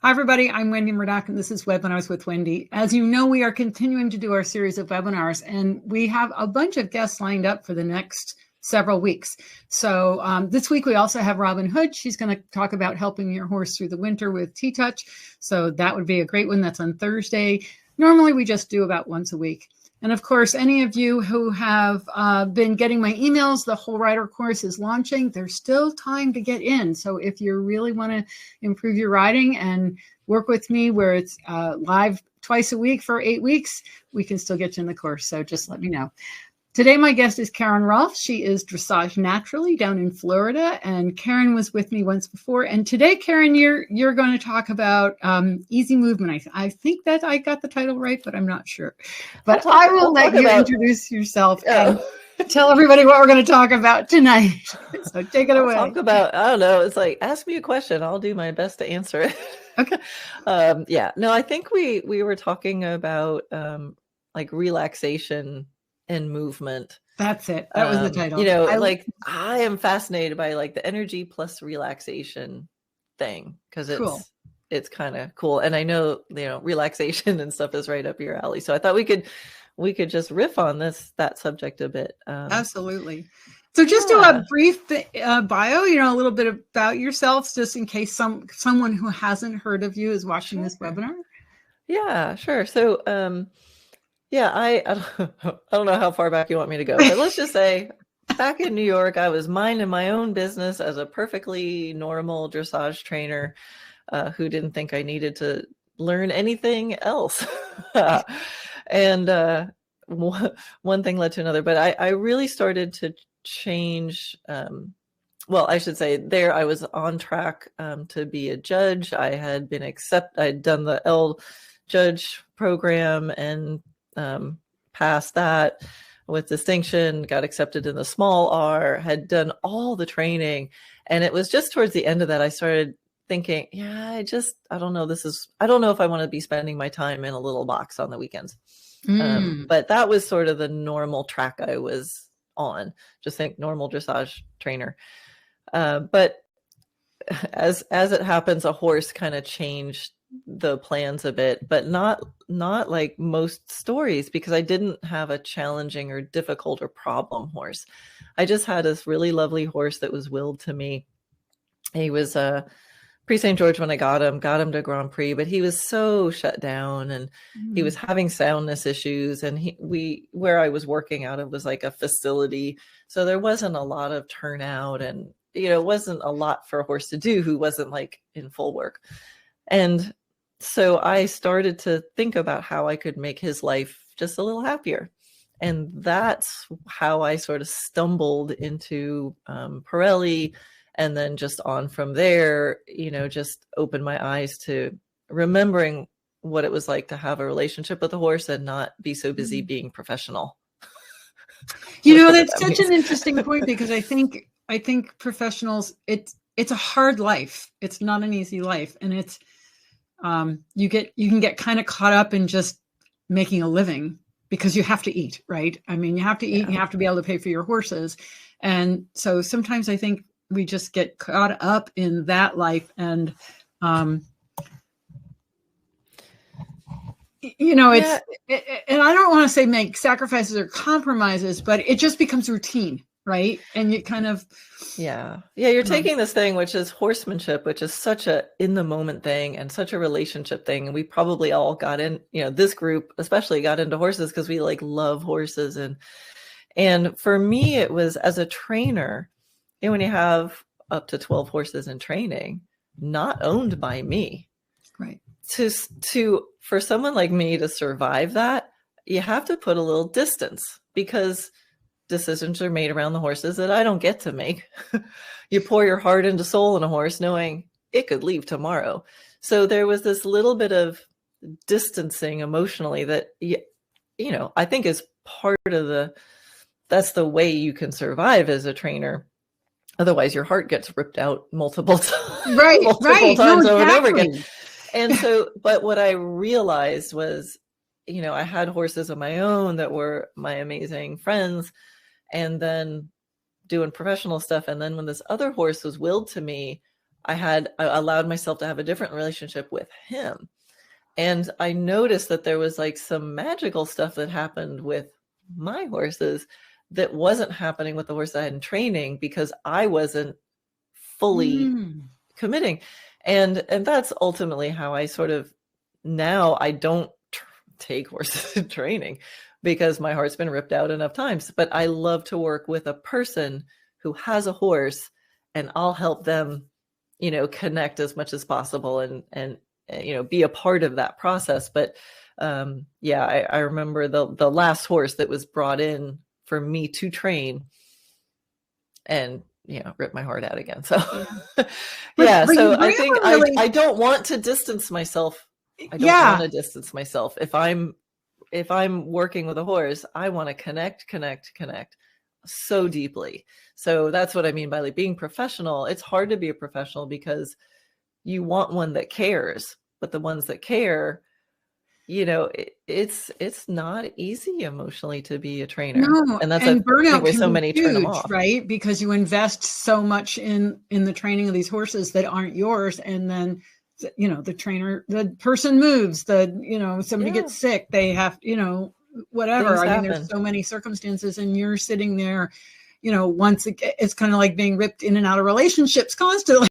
Hi, everybody. I'm Wendy Murdoch, and this is Webinars with Wendy. As you know, we are continuing to do our series of webinars, and we have a bunch of guests lined up for the next several weeks. So this week, we also have Robin Hood. She's going to talk about helping your horse through the winter with T-Touch. So that would be a great one. That's on Thursday. Normally, we just do about once a week. And of course, any of you who have been getting my emails, the Whole Rider course is launching. There's still time to get in. So if you really want to improve your riding and work with me where it's live twice a week for 8 weeks, we can still get you in the course. So just let me know. Today, my guest is Karen Rohlf. She is Dressage Naturally down in Florida, and Karen was with me once before. And today, Karen, you're going to talk about easy movement. I think that I got the title right, but I'm not sure. But I will let you introduce yourself and tell everybody what we're going to talk about tonight. So take it away. Talk about, I don't know, it's like, ask me a question. I'll do my best to answer it. Okay. I think we were talking about like relaxation and movement. That's it. That was the title. I am fascinated by like the energy plus relaxation thing because it's kind of cool. And I know, relaxation and stuff is right up your alley. So I thought we could just riff on that subject a bit. Absolutely. So just do a brief bio, a little bit about yourselves, just in case someone who hasn't heard of you is watching this webinar. Yeah, sure. So, I don't know how far back you want me to go, but let's just say back in New York, I was minding my own business as a perfectly normal dressage trainer who didn't think I needed to learn anything else. And one thing led to another, but I really started to change. I should say there I was on track to be a judge. I had been I'd done the L judge program and passed that with distinction, got accepted in the small R, had done all the training. And it was just towards the end of that, I started thinking, I don't know. I don't know if I want to be spending my time in a little box on the weekends. But that was sort of the normal track I was on, just think normal dressage trainer. But as it happens, a horse kind of changed the plans a bit, but not like most stories, because I didn't have a challenging or difficult or problem horse. I just had this really lovely horse that was willed to me. He was Prix St. George when I got him to Grand Prix, but he was so shut down and he was having soundness issues. And where I was working out of was like a facility. So there wasn't a lot of turnout and, it wasn't a lot for a horse to do who wasn't like in full work. And so I started to think about how I could make his life just a little happier. And that's how I sort of stumbled into Pirelli. And then just on from there, just opened my eyes to remembering what it was like to have a relationship with a horse and not be so busy being professional. That's such an interesting point, because I think professionals, it's a hard life. It's not an easy life. And it's, you can get kind of caught up in just making a living because you have to eat, right? I mean, you have to eat, and you have to be able to pay for your horses. And so sometimes I think we just get caught up in that life. And, and I don't want to say make sacrifices or compromises, but it just becomes routine. Right. And you kind of. You're taking this thing, which is horsemanship, which is such a in the moment thing and such a relationship thing. And we probably all got in, this group especially got into horses because we like love horses. And for me, it was as a trainer, when you have up to 12 horses in training, not owned by me. Right. For someone like me to survive that, you have to put a little distance, because decisions are made around the horses that I don't get to make. You pour your heart and soul in a horse knowing it could leave tomorrow. So there was this little bit of distancing emotionally that, I think is part of that's the way you can survive as a trainer. Otherwise your heart gets ripped out multiple times, times over and over again. And so, but what I realized was, I had horses of my own that were my amazing friends, and then doing professional stuff. And then when this other horse was willed to me, I allowed myself to have a different relationship with him. And I noticed that there was like some magical stuff that happened with my horses that wasn't happening with the horse I had in training, because I wasn't fully committing. And that's ultimately how I sort of, now I don't take horses in training, because my heart's been ripped out enough times. But I love to work with a person who has a horse, and I'll help them, you know, connect as much as possible and you know, be a part of that process. But I remember the last horse that was brought in for me to train, and, you know, rip my heart out again. So But so I think really... I don't want to distance myself. I don't want to distance myself. If I'm working with a horse, I want to connect so deeply. So that's what I mean by like being professional. It's hard to be a professional because you want one that cares, but the ones that care, you know, it's not easy emotionally to be a trainer. No, and that's burnout why so can many be turn them huge, off, right? Because you invest so much in the training of these horses that aren't yours, and then, you know, the person moves, somebody gets sick, they have, you know, whatever. I mean, there's so many circumstances, and you're sitting there, you know, once it's kind of like being ripped in and out of relationships constantly.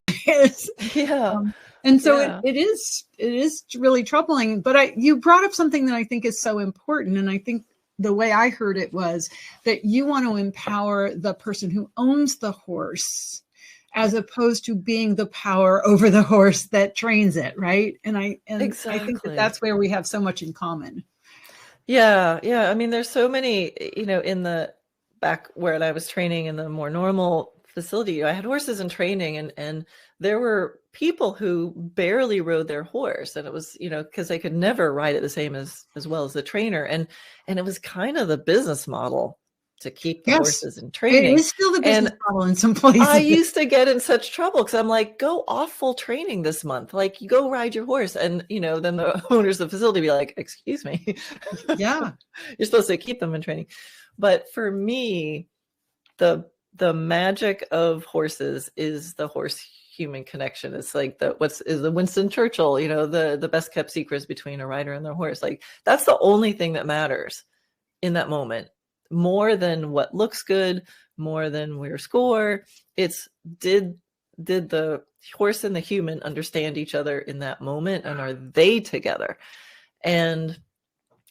And so it is really troubling. But you brought up something that I think is so important. And I think the way I heard it was that you want to empower the person who owns the horse, as opposed to being the power over the horse that trains it, right? And I think that's where we have so much in common. Yeah. I mean, there's so many, you know, in the back where I was training in the more normal facility, I had horses in training, and there were people who barely rode their horse, and it was, you know, because they could never ride it the same as well as the trainer, and it was kind of the business model to keep the horses in training. It is still the business model in some places. I used to get in such trouble because I'm like, go off full training this month, like you go ride your horse, and you know, then the owners of the facility be like, excuse me, you're supposed to keep them in training. But for me, the magic of horses is the horse human connection. It's like the Winston Churchill, you know, the best kept secrets between a rider and their horse. Like that's the only thing that matters in that moment, more than what looks good, more than your score. It's did the horse and the human understand each other in that moment, and are they together? And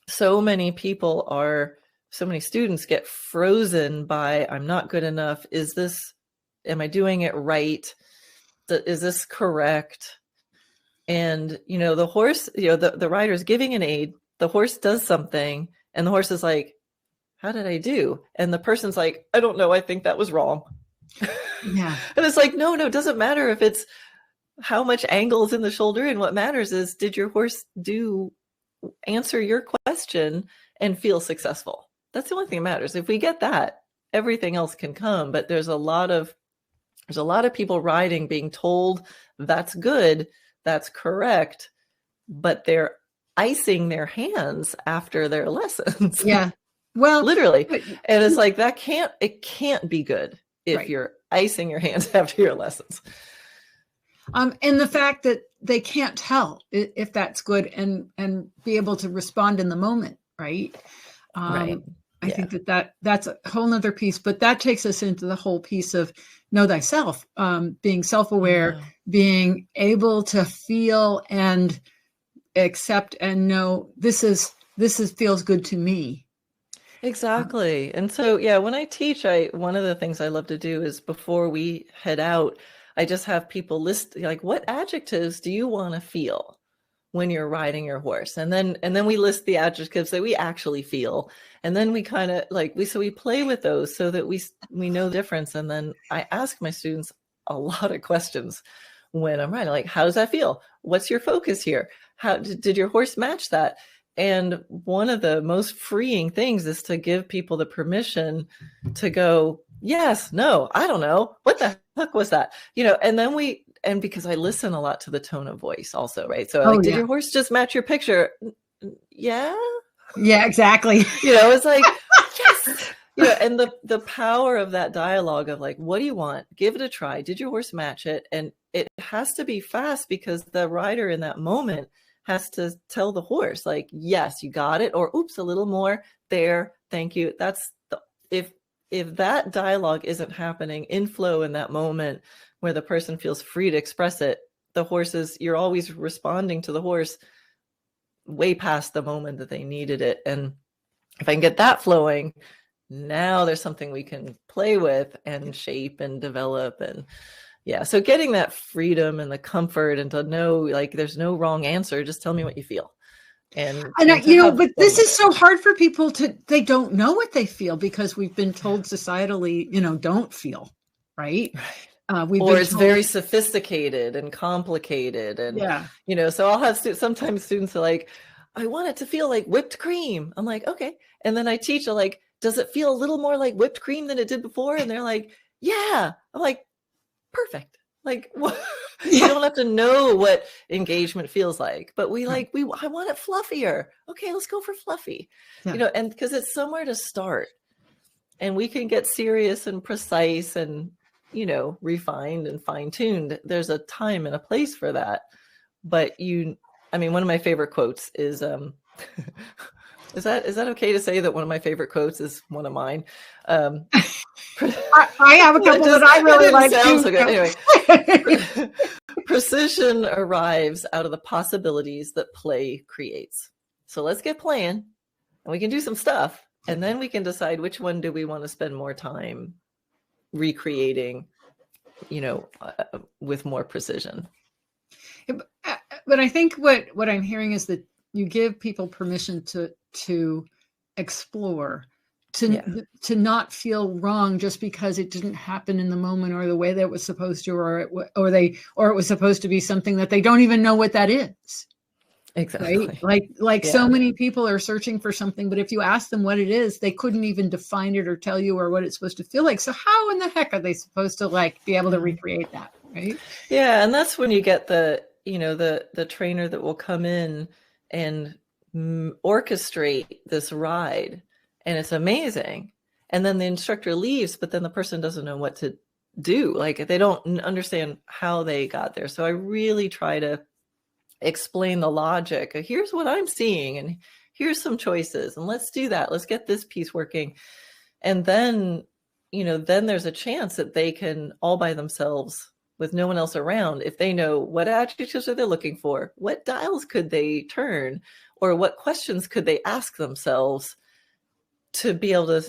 so many students get frozen by, I'm not good enough. Am I doing it right? Is this correct? And, you know, the horse, you know, the rider's giving an aid, the horse does something, and the horse is like, how did I do? And the person's like, I don't know. I think that was wrong. Yeah. And it's like, no, it doesn't matter if it's how much angle is in the shoulder. And what matters is, did your horse answer your question and feel successful? That's the only thing that matters. If we get that, everything else can come. But there's a lot of people riding being told that's good, that's correct, but they're icing their hands after their lessons. Yeah. Well, literally. And it's like, it can't be good if you're icing your hands after your lessons. And the fact that they can't tell if that's good and be able to respond in the moment. Right. I think that's a whole nother piece, but that takes us into the whole piece of know thyself, being self-aware, being able to feel and accept and know this feels good to me. Exactly. And so, when I teach, one of the things I love to do is before we head out, I just have people list, like, what adjectives do you want to feel when you're riding your horse? And then we list the adjectives that we actually feel. And then we kind of we play with those so that we know the difference. And then I ask my students a lot of questions when I'm riding, like, how does that feel? What's your focus here? How did your horse match that? And one of the most freeing things is to give people the permission to go, yes, no, I don't know. What the heck was that? You know, and then and because I listen a lot to the tone of voice also, right? So did your horse just match your picture? Yeah. Yeah, exactly. You know, it's like, yes. You know, and the power of that dialogue of like, what do you want? Give it a try. Did your horse match it? And it has to be fast because the rider in that moment has to tell the horse, like, yes, you got it, or oops, a little more there, thank you. That's the, if that dialogue isn't happening in flow in that moment where the person feels free to express it, the horses, you're always responding to the horse way past the moment that they needed it. And if I can get that flowing, now there's something we can play with and shape and develop. And yeah, so getting that freedom and the comfort and to know, like, there's no wrong answer, just tell me what you feel. And but this is so hard for people they don't know what they feel because we've been told societally, don't feel, right? Or it's very sophisticated and complicated. And, so I'll have sometimes students are like, I want it to feel like whipped cream. I'm like, okay. And then I teach like, does it feel a little more like whipped cream than it did before? And they're like, yeah. I'm like, perfect. Like, what? You don't have to know what engagement feels like, but I want it fluffier. Okay, let's go for fluffy, and because it's somewhere to start, and we can get serious and precise and, refined and fine-tuned. There's a time and a place for that. But one of my favorite quotes is, is that okay to say that one of my favorite quotes is one of mine? I have a couple that I really like too. So anyway, precision arrives out of the possibilities that play creates. So let's get playing, and we can do some stuff, and then we can decide which one do we want to spend more time recreating, with more precision. But I think what I'm hearing is that you give people permission to explore, to not feel wrong just because it didn't happen in the moment or the way that it was supposed to, or it was supposed to be something that they don't even know what that is. Exactly. Right? So many people are searching for something, but if you ask them what it is, they couldn't even define it or tell you or what it's supposed to feel like. So how in the heck are they supposed to be able to recreate that? Right. Yeah. And that's when you get the trainer that will come in and orchestrate this ride, and it's amazing. And then the instructor leaves, but then the person doesn't know what to do. Like, they don't understand how they got there. So I really try to explain the logic. Here's what I'm seeing, and here's some choices, and let's do that. Let's get this piece working. And then, then there's a chance that they can, all by themselves, with no one else around, if they know what adjectives are they looking for, what dials could they turn, or what questions could they ask themselves to be able to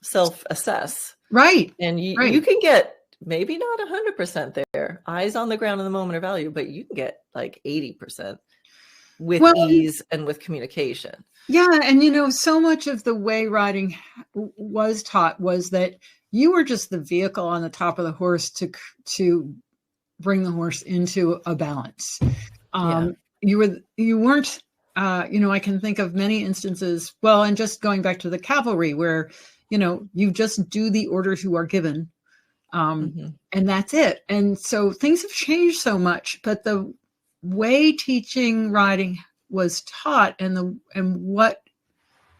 self-assess. Right. And you can get maybe not 100% there, eyes on the ground in the moment of value, but you can get like 80% with ease and with communication. Yeah. And, so much of the way riding was taught was that you were just the vehicle on the top of the horse to bring the horse into a balance. You weren't, I can think of many instances, and just going back to the cavalry where, you just do the orders you are given. And that's it. And so things have changed so much, but the way teaching riding was taught and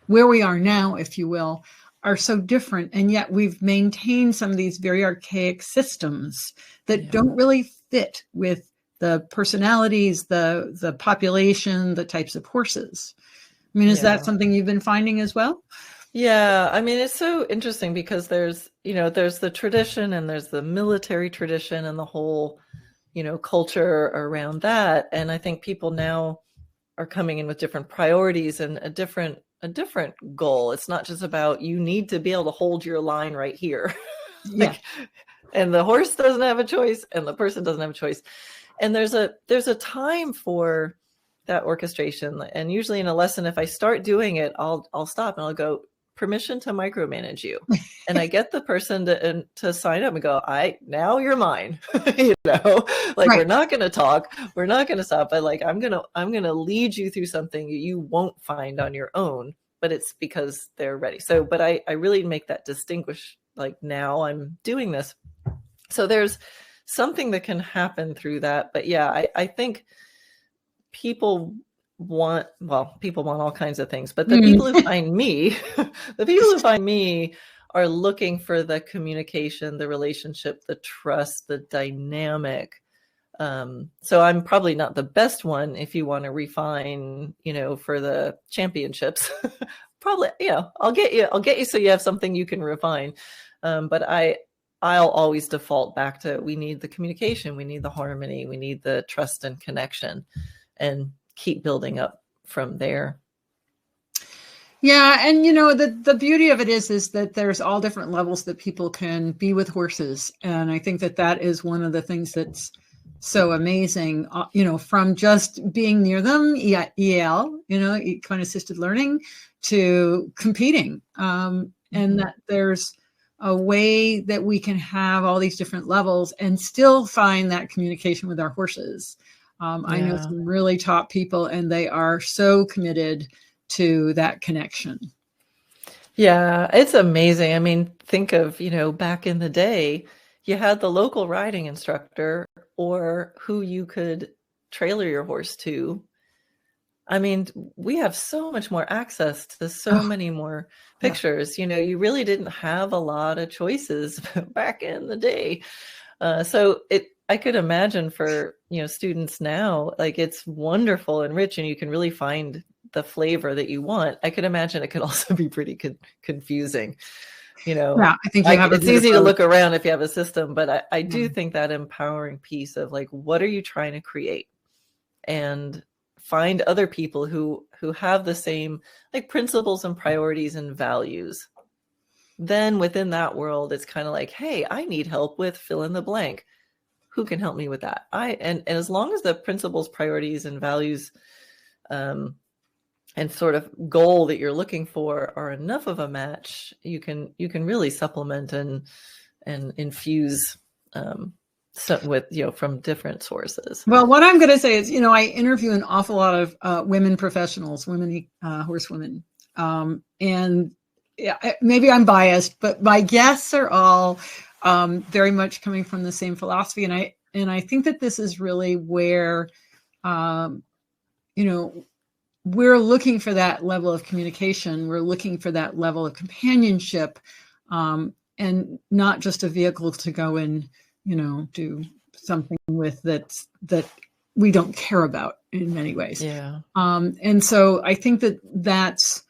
where we are now, if you will, are so different. And yet we've maintained some of these very archaic systems that don't really fit with the personalities, the population, the types of horses. Is that something you've been finding as well? Yeah. It's so interesting because there's the tradition and there's the military tradition and the whole, culture around that. And I think people now are coming in with different priorities and a different goal. It's not just about, you need to be able to hold your line right here. And the horse doesn't have a choice and the person doesn't have a choice. And there's a time for that orchestration. And usually in a lesson, if I start doing it, I'll stop and I'll go, permission to micromanage you. And I get the person to sign up and go, now you're mine. We're not going to talk. We're not going to stop. But I'm going to lead you through something you won't find on your own, but it's because they're ready. So, but I really make that distinguish, now I'm doing this. So there's something that can happen through that. But yeah, I think people want all kinds of things, but the people who find me, are looking for the communication, the relationship, the trust, the dynamic. So I'm probably not the best one if you want to refine, for the championships. Probably, I'll get you so you have something you can refine. But I'll always default back to, we need the communication, we need the harmony, we need the trust and connection, and keep building up from there. Yeah. And, the beauty of it is that there's all different levels that people can be with horses. And I think that is one of the things that's so amazing, from just being near them, EL, equine assisted learning, to competing. And that there's a way that we can have all these different levels and still find that communication with our horses. I know some really top people, and they are so committed to that connection. Yeah, it's amazing. I mean, think of, back in the day, you had the local riding instructor or who you could trailer your horse to. I mean, we have so much more access to so many more pictures. You really didn't have a lot of choices back in the day. So I could imagine for, students now, like, it's wonderful and rich, and you can really find the flavor that you want. I could imagine it could also be pretty confusing. Yeah, I think it's easy to look around if you have a system, but I do think that empowering piece of, like, what are you trying to create, and find other people who have the same, like, principles and priorities and values. Then within that world, it's kind of like, hey, I need help with fill in the blank. Who can help me with that? And as long as the principles, priorities, and values, and sort of goal that you're looking for are enough of a match, you can really supplement and infuse with, from different sources. Well, what I'm going to say is, I interview an awful lot of women professionals, horsewomen, and maybe I'm biased, but my guests are all very much coming from the same philosophy, and I think that this is really where, we're looking for that level of communication. We're looking for that level of companionship, and not just a vehicle to go and, do something with that we don't care about in many ways. Yeah. And so I think that's,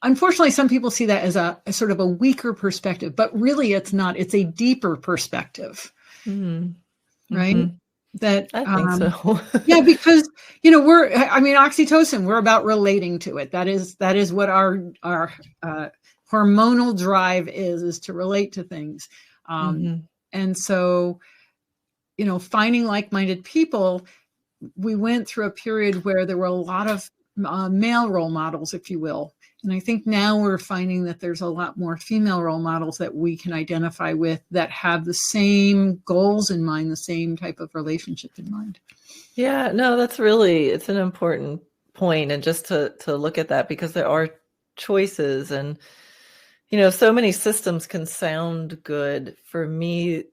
unfortunately, some people see that as a sort of a weaker perspective, but really it's not. It's a deeper perspective, right? Mm-hmm. That I think so. Yeah, because oxytocin, we're about relating to it. That is what our hormonal drive is to relate to things. And so, finding like-minded people, we went through a period where there were a lot of male role models, if you will. And I think now we're finding that there's a lot more female role models that we can identify with that have the same goals in mind, the same type of relationship in mind. Yeah, no, it's an important point. And just to look at that, because there are choices, and, so many systems can sound good. For me,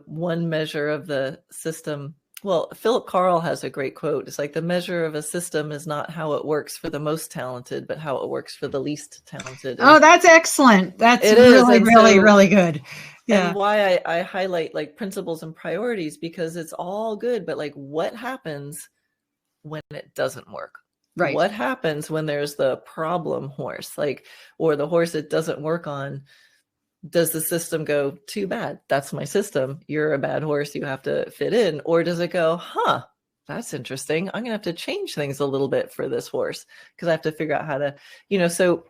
one measure of the system, well, Philip Carl has a great quote. It's like, the measure of a system is not how it works for the most talented, but how it works for the least talented. Oh, that's excellent. That's really good. Yeah. And why I highlight, like, principles and priorities, because it's all good, but, like, what happens when it doesn't work? Right. What happens when there's the problem horse, like, or the horse it doesn't work on? Does the system go, too bad, that's my system, you're a bad horse, you have to fit in? Or does it go, that's interesting, I'm gonna have to change things a little bit for this horse, because I have to figure out how to, so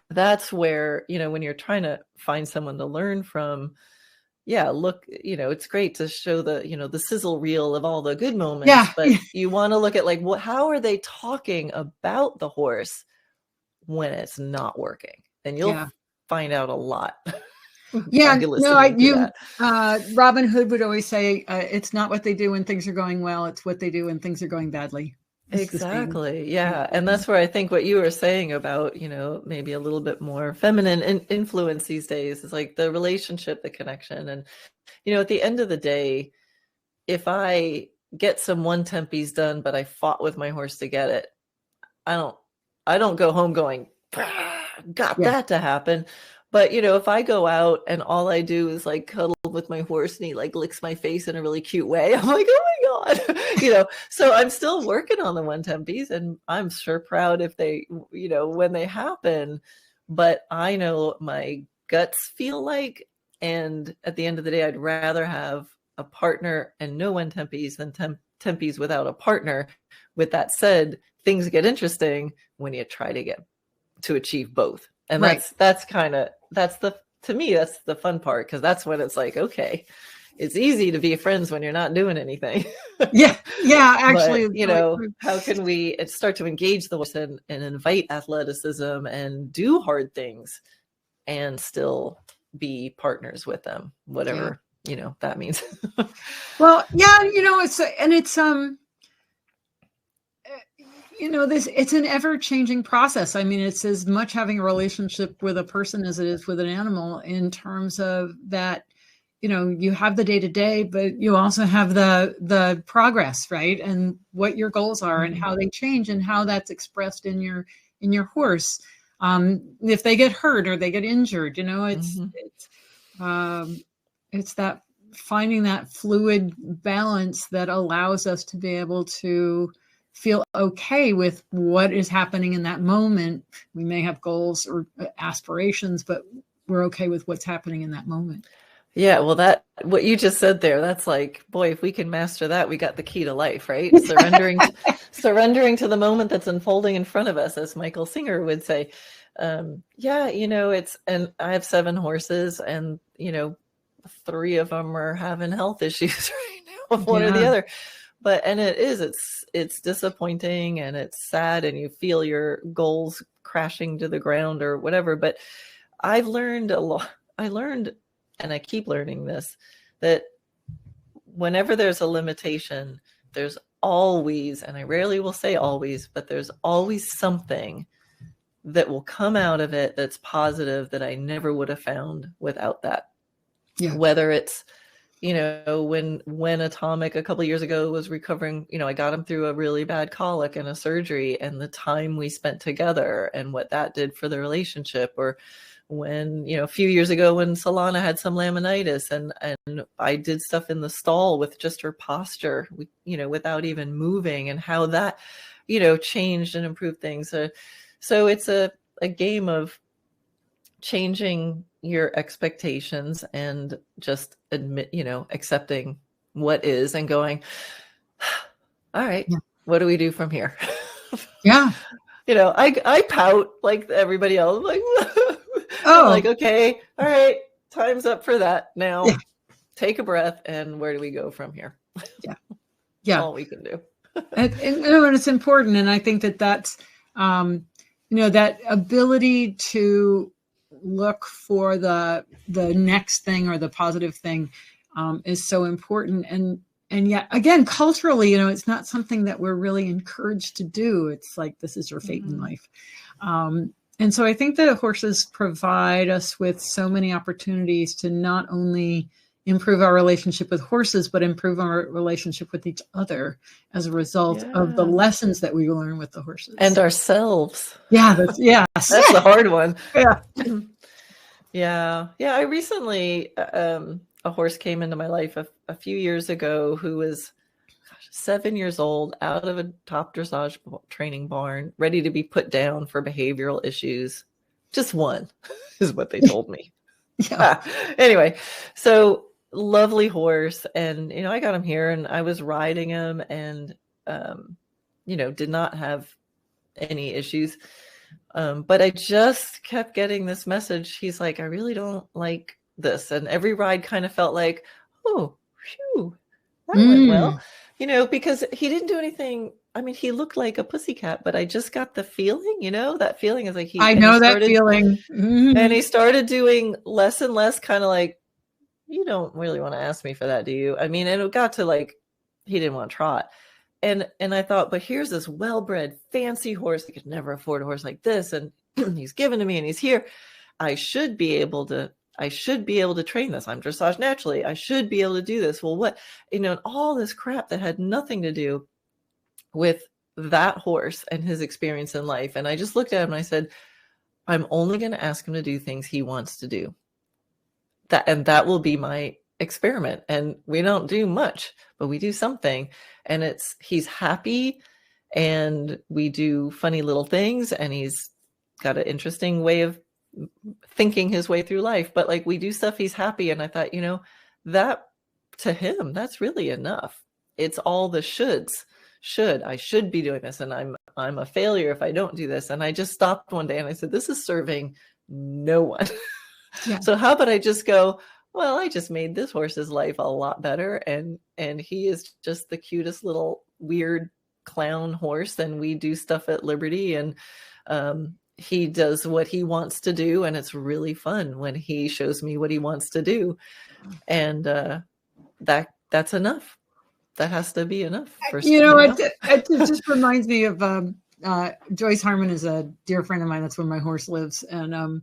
that's where, when you're trying to find someone to learn from, look, it's great to show the, the sizzle reel of all the good moments, but you want to look at, like, how are they talking about the horse when it's not working? And you'll find out a lot. Robin Hood would always say, it's not what they do when things are going well, it's what they do when things are going badly. Exactly. Yeah. And that's where I think what you were saying about, maybe a little bit more feminine influence these days is, like, the relationship, the connection. And, at the end of the day, if I get some 1 tempies done, but I fought with my horse to get it, I don't go home going, got that to happen. But, you know, if I go out and all I do is like cuddle with my horse and he like licks my face in a really cute way, I'm like, oh my God, you know, so I'm still working on the one tempies, and I'm sure proud if they, you know, when they happen, but I know what my guts feel like. And at the end of the day, I'd rather have a partner and no one tempies than tempies without a partner. With that said, things get interesting when you try to achieve both. And to me, that's the fun part, because that's when it's like, okay, it's easy to be friends when you're not doing anything. Yeah, actually. But, you know, how can we start to engage the horse and invite athleticism and do hard things and still be partners with them, whatever, you know, that means. Well, yeah, you know, you know, it's an ever-changing process. I mean, it's as much having a relationship with a person as it is with an animal, in terms of that, you know, you have the day-to-day, but you also have the progress, right? And what your goals are and how they change and how that's expressed in your horse. If they get hurt or they get injured, you know, it's that finding that fluid balance that allows us to be able to feel okay with what is happening in that moment. We may have goals or aspirations, but we're okay with what's happening in that moment. Yeah, well, what you just said there, that's like, boy, if we can master that, we got the key to life, right? Surrendering to the moment that's unfolding in front of us, as Michael Singer would say. Yeah, you know, and I have 7 horses, and, you know, 3 of them are having health issues right now, one or the other. And it's disappointing and it's sad, and you feel your goals crashing to the ground or whatever. But I've learned a lot. And I keep learning this, that whenever there's a limitation, there's always, and I rarely will say always, but there's always something that will come out of it that's positive that I never would have found without that. Yeah. Whether it's, you know, when Atomic a couple of years ago was recovering, you know, I got him through a really bad colic and a surgery, and the time we spent together and what that did for the relationship. Or when, you know, a few years ago when Solana had some laminitis, and I did stuff in the stall with just her posture, you know, without even moving, and how that, you know, changed and improved things. So it's a game of changing your expectations and just accepting what is and going, all right, what do we do from here? Yeah. You know, I pout like everybody else. Like, I'm like, okay, all right, time's up for that. Now take a breath, and where do we go from here? Yeah. All we can do. and it's important. And I think that's, you know, that ability to look for the next thing or the positive thing is so important. And yet again, culturally, you know, it's not something that we're really encouraged to do. It's like, this is your fate in life. And so I think that horses provide us with so many opportunities to not only improve our relationship with horses, but improve our relationship with each other as a result of the lessons that we learn with the horses. And ourselves. Yeah. That's the hard one. Yeah. I recently, a horse came into my life a few years ago who was 7 years old, out of a top dressage training barn, ready to be put down for behavioral issues. Just one is what they told me. Anyway, so lovely horse. And, you know, I got him here and I was riding him, and, you know, did not have any issues. But I just kept getting this message. He's like, I really don't like this. And every ride kind of felt like, oh, phew, that went well, you know, because he didn't do anything. I mean, he looked like a pussycat, but I just got the feeling, you know, that feeling is like, I know that feeling. And he started doing less and less, kind of like, you don't really want to ask me for that, do you? I mean, and it got to like, he didn't want to trot. And I thought, but here's this well-bred, fancy horse. I could never afford a horse like this. And he's given to me and he's here. I should be able to train this. I'm dressage naturally. I should be able to do this. Well, what, you know, all this crap that had nothing to do with that horse and his experience in life. And I just looked at him and I said, I'm only going to ask him to do things he wants to do. That will be my experiment. And we don't do much, but we do something. And he's happy, and we do funny little things, and he's got an interesting way of thinking his way through life. But like, we do stuff, he's happy. And I thought, that to him, that's really enough. It's all the shoulds. I should be doing this, and I'm a failure if I don't do this. And I just stopped one day and I said, this is serving no one. Yeah. So how about I just go, well, I just made this horse's life a lot better. And he is just the cutest little weird clown horse. And we do stuff at Liberty, and he does what he wants to do. And it's really fun when he shows me what he wants to do. And that's enough. That has to be enough. It just reminds me of Joyce Harmon is a dear friend of mine. That's where my horse lives. And,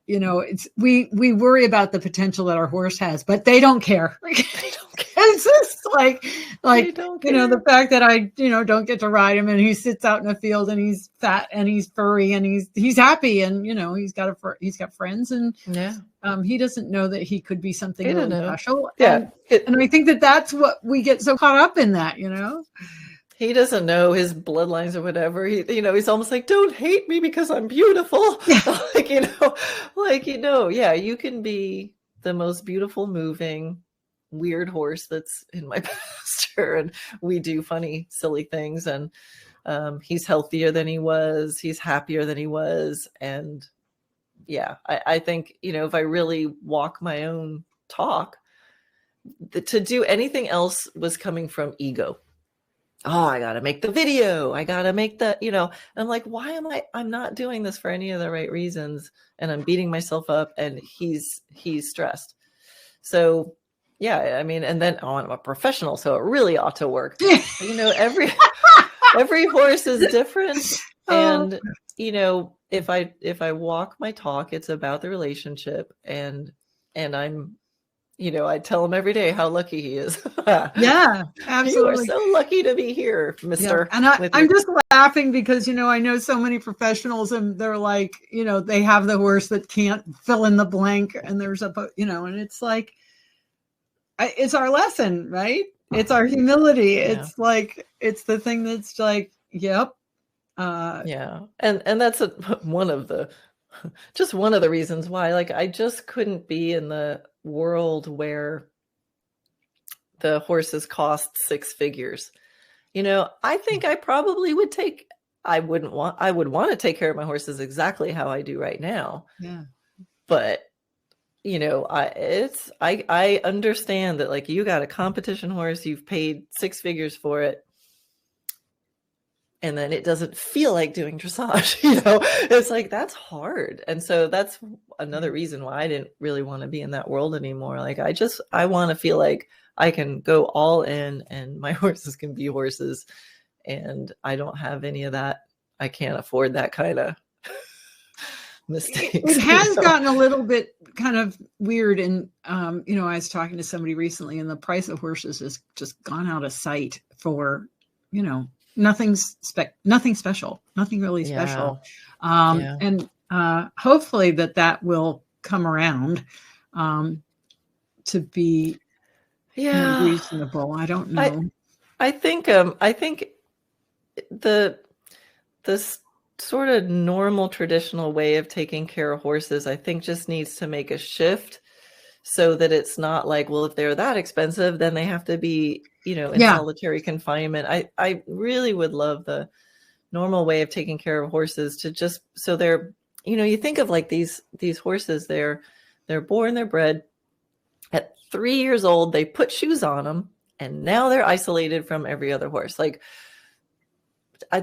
we worry about the potential that our horse has, but they don't care. They don't care. It's just like the fact that I, don't get to ride him, and he sits out in a field, and he's fat and he's furry and he's happy, and, he's got friends, and he doesn't know that he could be something really special. Yeah. And I think that that's what we get so caught up in, that, He doesn't know his bloodlines or whatever. He's almost like, don't hate me because I'm beautiful. Yeah. You can be the most beautiful, moving, weird horse that's in my pasture, and we do funny, silly things. And he's healthier than he was. He's happier than he was. And yeah, I think, if I really walk my own talk, to do anything else was coming from ego. Oh, I got to make the video. I got to make I'm like, why I'm not doing this for any of the right reasons. And I'm beating myself up, and he's stressed. So yeah, and then I'm a professional, so it really ought to work. Every horse is different. And, if I walk my talk, it's about the relationship, and I'm, I tell him every day how lucky he is. Yeah, absolutely. You are so lucky to be here, mister. Yeah. And I'm just laughing because, I know so many professionals, and they're like, they have the horse that can't fill in the blank, and there's and it's like, it's our lesson, right? It's our humility. Yeah. It's like, it's the thing that's like, yep. Yeah. And that's one of the reasons why, like, I just couldn't be in the world where the horses cost six figures. I think I probably would I would want to take care of my horses exactly how I do right now. Yeah. But I understand that, like, you got a competition horse, you've paid six figures for it, and then it doesn't feel like doing dressage. It's like, that's hard. And so that's another reason why I didn't really want to be in that world anymore. Like, I want to feel like I can go all in, and my horses can be horses, and I don't have any of that. I can't afford that kind of mistakes. It has gotten a little bit kind of weird. And, I was talking to somebody recently, and the price of horses has just gone out of sight for, nothing special, nothing really special. And hopefully that will come around to be reasonable. I don't know. I think the sort of normal traditional way of taking care of horses, I think, just needs to make a shift, so that it's not like, well, if they're that expensive, then they have to be, in solitary confinement. I really would love the normal way of taking care of horses to just, so they're, you think of like these horses, they're born, they're bred at 3 years old, they put shoes on them, and now they're isolated from every other horse. Like,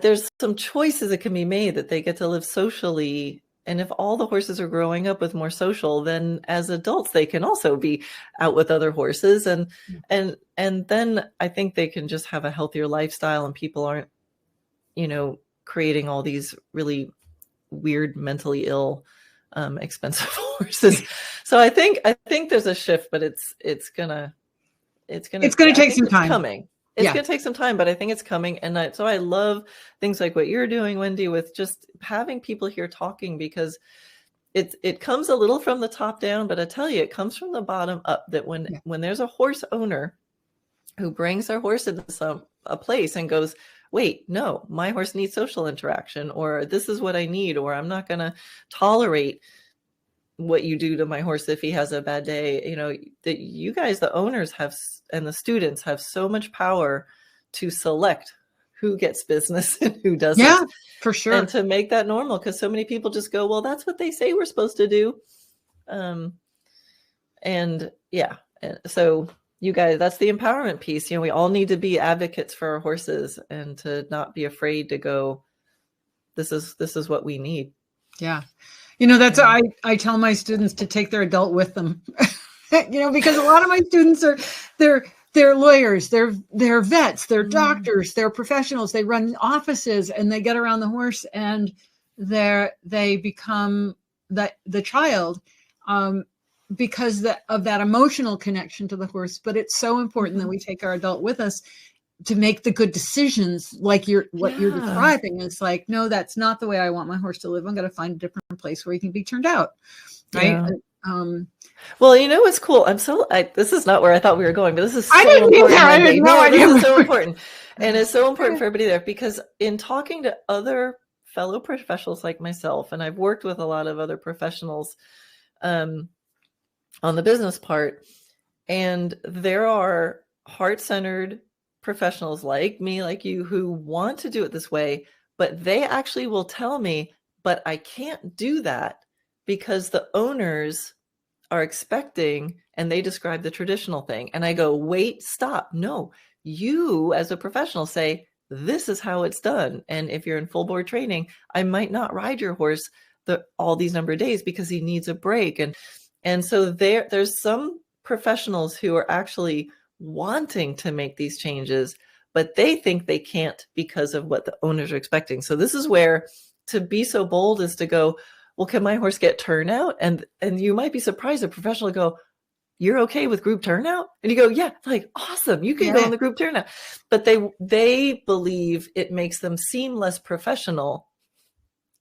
there's some choices that can be made, that they get to live socially. And if all the horses are growing up with more social, then as adults, they can also be out with other horses. And then I think they can just have a healthier lifestyle, and people aren't, creating all these really weird, mentally ill, expensive horses. So I think there's a shift, but it's gonna take some time. It's going to take some time, but I think it's coming. And so I love things like what you're doing, Wendy, with just having people here talking, because it comes a little from the top down, but I tell you, it comes from the bottom up, that when there's a horse owner who brings their horse into a place and goes, wait, no, my horse needs social interaction, or this is what I need, or I'm not going to tolerate what you do to my horse if he has a bad day. You know, that you guys, the owners and the students have so much power to select who gets business and who doesn't. Yeah, for sure. And to make that normal, because so many people just go, well, that's what they say we're supposed to do. And so you guys, that's the empowerment piece. You know, we all need to be advocates for our horses, and to not be afraid to go, this is what we need. Yeah. You know, that's, I tell my students to take their adult with them, you know, because a lot of my students they're lawyers, they're vets, they're doctors, they're professionals, they run offices, and they get around the horse, and they become the child, because of that emotional connection to the horse. But it's so important that we take our adult with us to make the good decisions, like you're describing. It's like, no, that's not the way I want my horse to live. I'm going to find a different place where he can be turned out. Right. Yeah. Well, you know what's cool? This is not where I thought we were going, but this is so I didn't important. I didn't know. This is so important. And it's so important for everybody there, because in talking to other fellow professionals like myself, and I've worked with a lot of other professionals on the business part, and there are heart-centered professionals like me, like you, who want to do it this way, but they actually will tell me, but I can't do that because the owners are expecting, and they describe the traditional thing. And I go, wait, stop. No, you as a professional say, this is how it's done. And if you're in full board training, I might not ride your horse all these number of days because he needs a break. And so there's some professionals who are actually wanting to make these changes, but they think they can't because of what the owners are expecting. So this is where to be so bold is to go, well, can my horse get turnout? And you might be surprised, a professional go, you're okay with group turnout? And you go, yeah, like, awesome, you can go in the group turnout. But they believe it makes them seem less professional,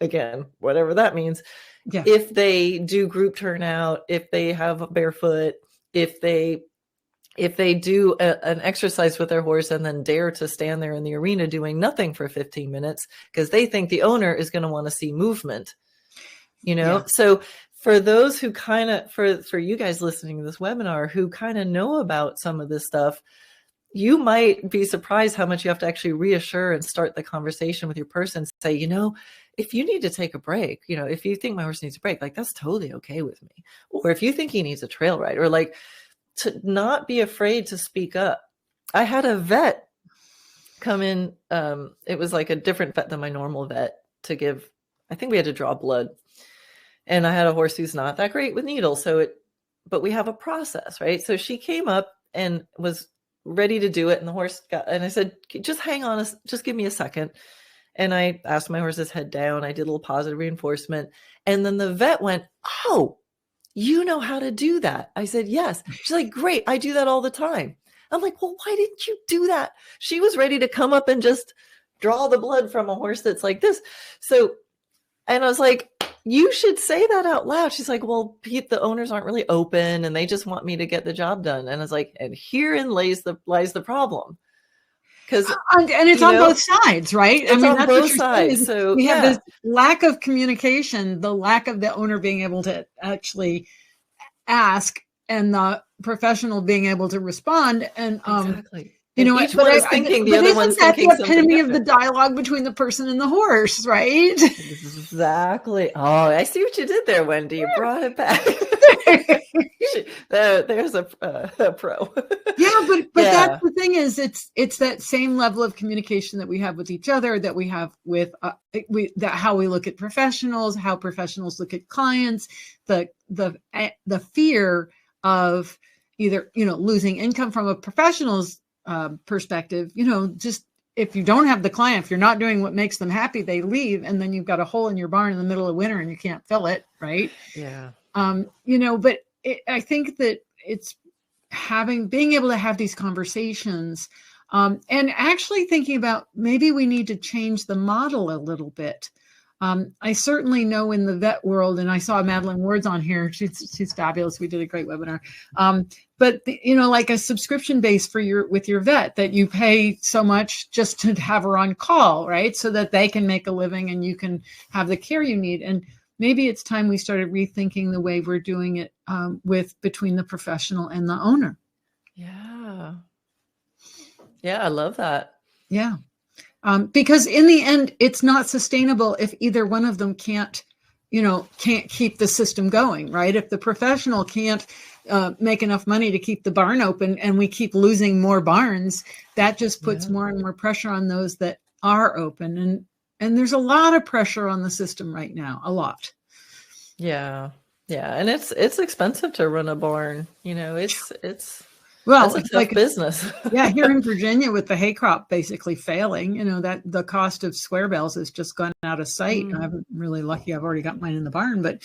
again, whatever that means, if they do group turnout, if they have a barefoot, if they do an exercise with their horse and then dare to stand there in the arena doing nothing for 15 minutes, because they think the owner is going to want to see movement, you know? Yeah. So for those who kind of, for you guys listening to this webinar, who kind of know about some of this stuff, you might be surprised how much you have to actually reassure and start the conversation with your person. Say, you know, if you need to take a break, you know, if you think my horse needs a break, like, that's totally okay with me. Or if you think he needs a trail ride, or like, to not be afraid to speak up. I had a vet come in. It was like a different vet than my normal vet to give. I think we had to draw blood, and I had a horse who's not that great with needles. But we have a process, right? So she came up and was ready to do it. And the horse and I said, just hang on, just give me a second. And I asked my horse's head down. I did a little positive reinforcement. And then the vet went, oh, you know how to do that? I said, yes. She's like, great. I do that all the time. I'm like, well, why didn't you do that? She was ready to come up and just draw the blood from a horse that's like this. So, and I was like, you should say that out loud. She's like, well, Pete, the owners aren't really open and they just want me to get the job done. And I was like, and herein lies the problem. Because and it's on both sides, right? It's on both sides. So we have this lack of communication, the lack of the owner being able to actually ask, and the professional being able to respond. And exactly. You know, each one is thinking, the other one's thinking something different. Isn't that the epitome of the dialogue between the person and the horse, right? Exactly. Oh, I see what you did there, Wendy. You brought it back. There's a pro. Yeah, but that's the thing is, it's that same level of communication that we have with each other, that we have with how we look at professionals, how professionals look at clients, the fear of either, you know, losing income from a professional's perspective. You know, just if you don't have the client, if you're not doing what makes them happy, they leave, and then you've got a hole in your barn in the middle of winter and you can't fill it, right? Yeah. You know, but I think that it's being able to have these conversations And actually thinking about maybe we need to change the model a little bit. I certainly know in the vet world, and I saw Madeline Ward's on here. She's fabulous. We did a great webinar. But like a subscription base with your vet, that you pay so much just to have her on call, right? So that they can make a living and you can have the care you need. And maybe it's time we started rethinking the way we're doing it between the professional and the owner. Yeah. Yeah, I love that. Yeah. Because in the end, it's not sustainable if either one of them can't keep the system going, right? If the professional can't make enough money to keep the barn open and we keep losing more barns, that just puts more and more pressure on those that are open. And there's a lot of pressure on the system right now, a lot. Yeah. Yeah. And it's expensive to run a barn. Well, it's like business. Yeah, here in Virginia with the hay crop basically failing, that the cost of square bells has just gone out of sight. I'm really lucky I've already got mine in the barn, but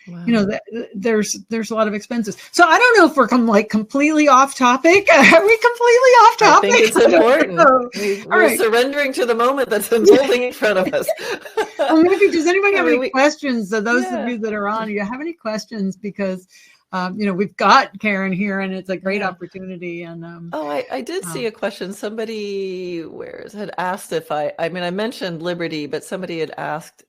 wow. There's a lot of expenses. So I don't know if we're completely off topic. Are we completely off topic? I think it's important. We're surrendering to the moment that's unfolding in front of us. Well, maybe does anybody have any questions? So those of you that are on, do you have any questions? Because we've got Karen here, and it's a great opportunity. And I did see a question. Somebody had asked if I mentioned Liberty, but somebody had asked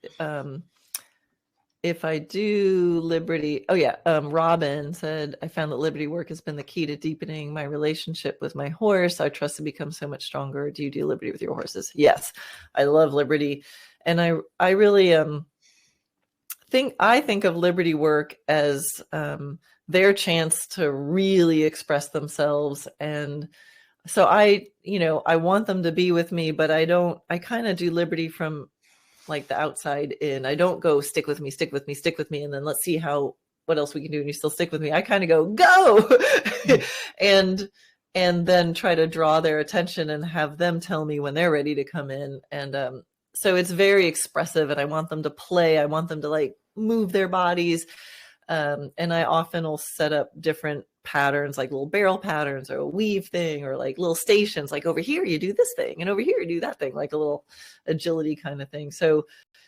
if I do Liberty. Oh yeah, Robin said, I found that Liberty work has been the key to deepening my relationship with my horse. I trust to become so much stronger. Do you do Liberty with your horses? Yes, I love Liberty, and I really think of Liberty work as their chance to really express themselves. And so I want them to be with me, but I kind of do Liberty from like the outside in. I don't go stick with me. And then let's see what else we can do. And you still stick with me. I kind of go, and then try to draw their attention and have them tell me when they're ready to come in. And so it's very expressive, and I want them to play. I want them to move their bodies. And I often will set up different patterns, like little barrel patterns or a weave thing, or like little stations, like over here you do this thing and over here you do that thing, like a little agility kind of thing. So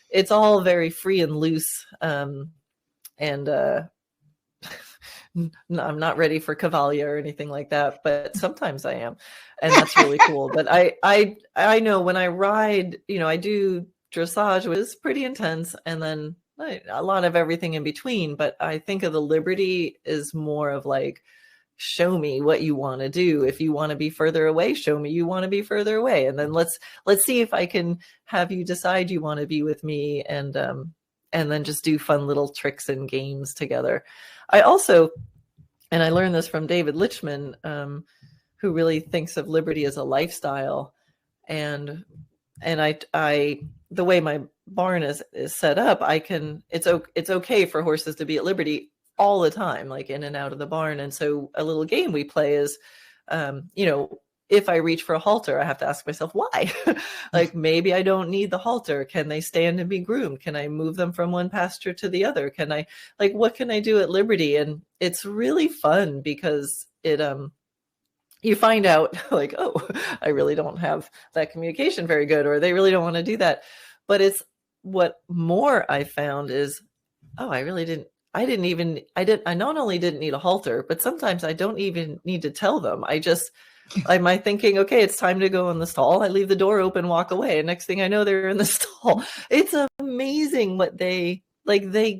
it's all very free and loose. And I'm not ready for cavalier or anything like that, but sometimes I am, and that's really cool. But I know when I ride, I do dressage, which is pretty intense, and then a lot of everything in between. But I think of the Liberty is more of like, show me what you want to do. If you want to be further away, show me you want to be further away. And then let's see if I can have you decide you want to be with me, and then just do fun little tricks and games together. I also, and I learned this from David Lichman, who really thinks of Liberty as a lifestyle. And I the way my barn is set up, it's okay for horses to be at Liberty all the time, like in and out of the barn. And so a little game we play is, if I reach for a halter, I have to ask myself why. Like, maybe I don't need the halter. Can they stand and be groomed? Can I move them from one pasture to the other? What can I do at Liberty? And it's really fun because you find out like, oh, I really don't have that communication very good, or they really don't want to do that. But it's what more I found is, oh, I not only didn't need a halter, but sometimes I don't even need to tell them. I might thinking, okay, it's time to go in the stall. I leave the door open, walk away. And next thing I know, they're in the stall. It's amazing what they